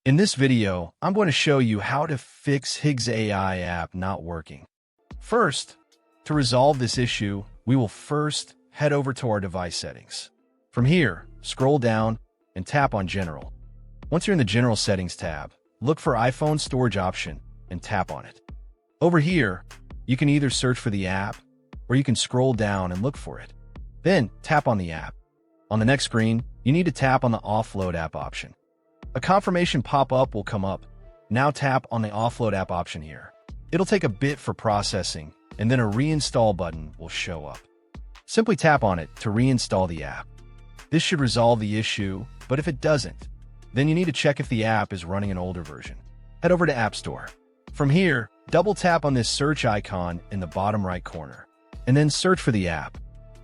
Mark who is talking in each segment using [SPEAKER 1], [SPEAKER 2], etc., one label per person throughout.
[SPEAKER 1] In this video, I'm going to show you how to fix Higgs AI app not working. First, to resolve this issue, we will first head over to our device settings. From here, scroll down and tap on General. Once you're in the General Settings tab, look for iPhone Storage option and tap on it. Over here, you can either search for the app or you can scroll down and look for it. Then, tap on the app. On the next screen, you need to tap on the Offload app option. A confirmation pop-up will come up. Now tap on the Offload app option here. It'll take a bit for processing, and then a reinstall button will show up. Simply tap on it to reinstall the app. This should resolve the issue, but if it doesn't, then you need to check if the app is running an older version. Head over to App Store. From here, double tap on this search icon in the bottom right corner, and then search for the app.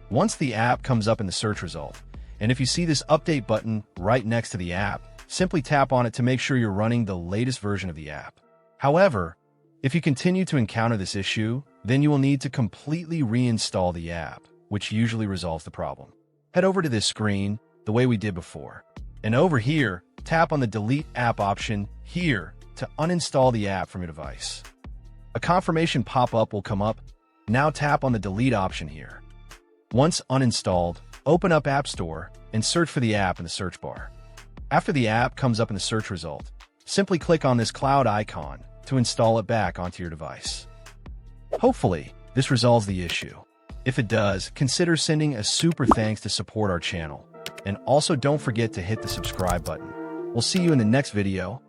[SPEAKER 1] Once the app comes up in the search result, and if you see this update button right next to the app, simply tap on it to make sure you're running the latest version of the app. However, if you continue to encounter this issue, then you will need to completely reinstall the app, which usually resolves the problem. Head over to this screen the way we did before. And over here, tap on the Delete App option here to uninstall the app from your device. A confirmation pop-up will come up. Now tap on the Delete option here. Once uninstalled, open up App Store and search for the app in the search bar. After the app comes up in the search result, simply click on this cloud icon to install it back onto your device. Hopefully, this resolves the issue. If it does, consider sending a super thanks to support our channel. And also don't forget to hit the subscribe button. We'll see you in the next video.